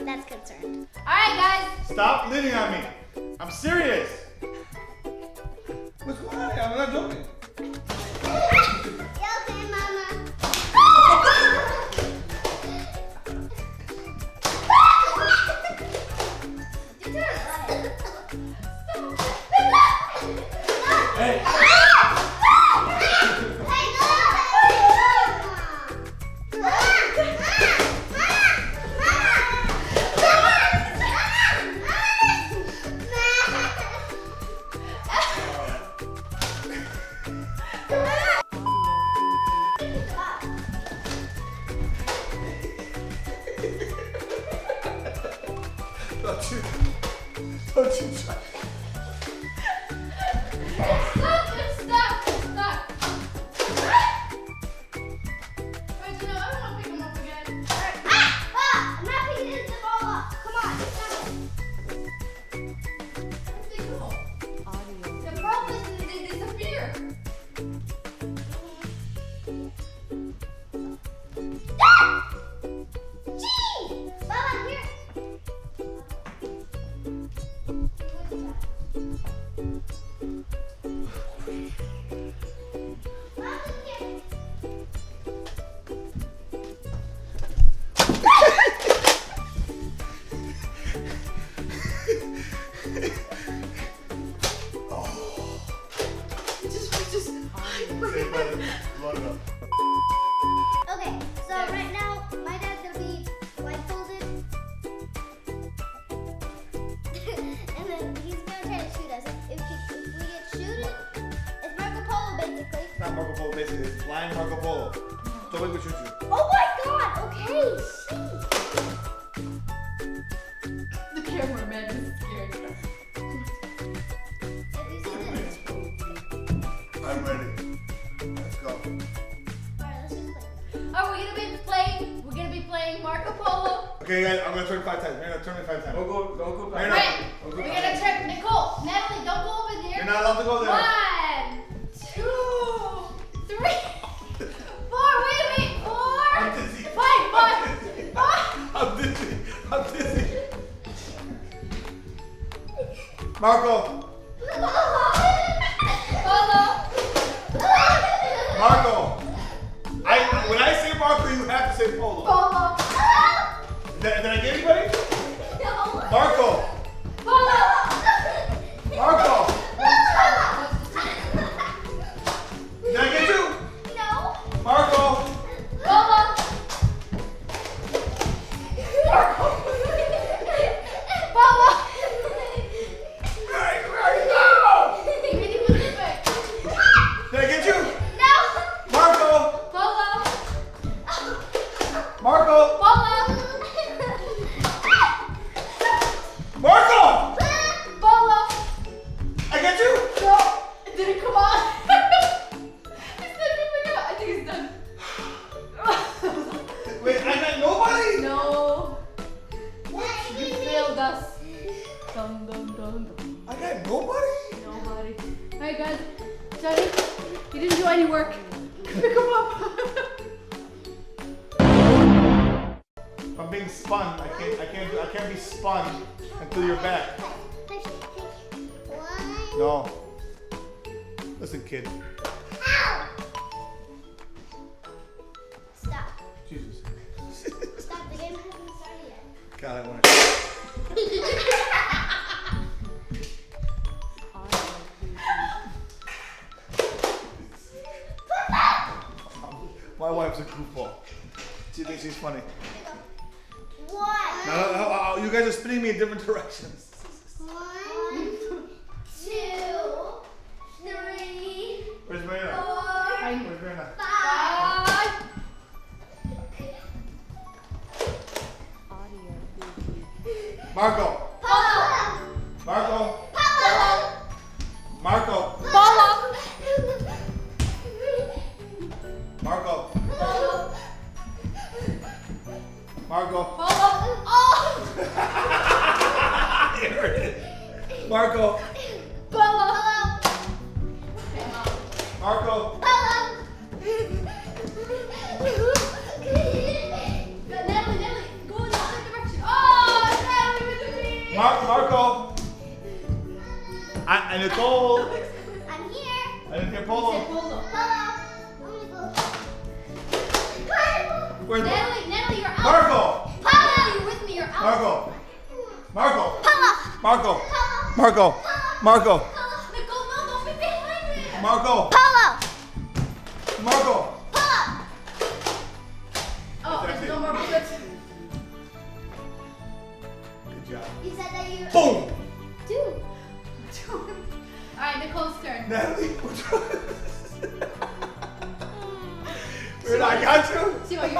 that's concerned. Alright, guys. Stop leaning on me. I'm serious. What's going on here? I'm not joking. You okay, Mama? Hey. Don't you try. Stop. Wait, you know, I don't want to pick him up again. Alright. I'm not picking this ball up. Come on, stop it. Where'd they go? The problem is that they disappear. Gee! Mama, here. Okay, so right now my dad's gonna be blindfolded, and then he's gonna try to shoot us. If we get shooted, it's Marco Polo basically. Not Marco Polo, basically. It's blind Marco Polo. So we will shoot you. Oh my God! Okay, shoot. The cameraman is scared. If you see this, I'm ready. Let's go. alright, let's just play. We're gonna be playing Marco Polo. Okay, guys, I'm gonna turn 5 times. You're gonna turn me 5 times. Don't go back. Right. We're gonna turn Nicole, Natalie, don't go over there. You're not allowed to go there. 1, 2, 3, 4. Wait, 4. I'm dizzy. 5. I'm dizzy. I'm dizzy. Marco. Polo. Marco. When I say Marco, you have to say Polo. Polo. Did I get anybody? No. Marco. Polo. Marco. Did I get you? No. Marco. Polo. Polo. Where are you go? Give me the good way. Did I get you? No. Marco. Polo. Marco. Polo. Marco. Polo. I get you. No. It didn't come on. It's not coming out. I think it's done. Wait, I got nobody? No. What? You failed us. Dun. I got nobody? Nobody. Alright guys. Johnny, you didn't do any work. Pick him up. If I'm being spun, I can't be spun until you're back. One. No. Listen, kid. Ow! Stop. Jesus. Stop. The game hasn't started yet. God, I want My wife's a goofball. She thinks she's funny. One. Now, you guys are spinning me in different directions. 1, 2, 3, Where's Marina? 4, Where's Marina? 5. Marco. Polo. Marco. Polo. Marco. Polo. Marco. Polo. Marco. Polo. Oh. Here it is. Marco. Polo. Marco. Polo. Natalie, go in the other direction. Oh! Marco. And Nicole. I'm here. I didn't hear Say Polo. polo. Polo. Where's Natalie, you're out. Marco? Natalie, you're with me. You're out. Marco. Marco. Polo. Marco. Marco. Marco. Nicole, no, don't be behind me. Marco. Polo. Marco. Polo. Oh, there's no more bullets. Good job. You said that you. Boom. Two. All right, Nicole's turn. Natalie. Where I got you? See what you.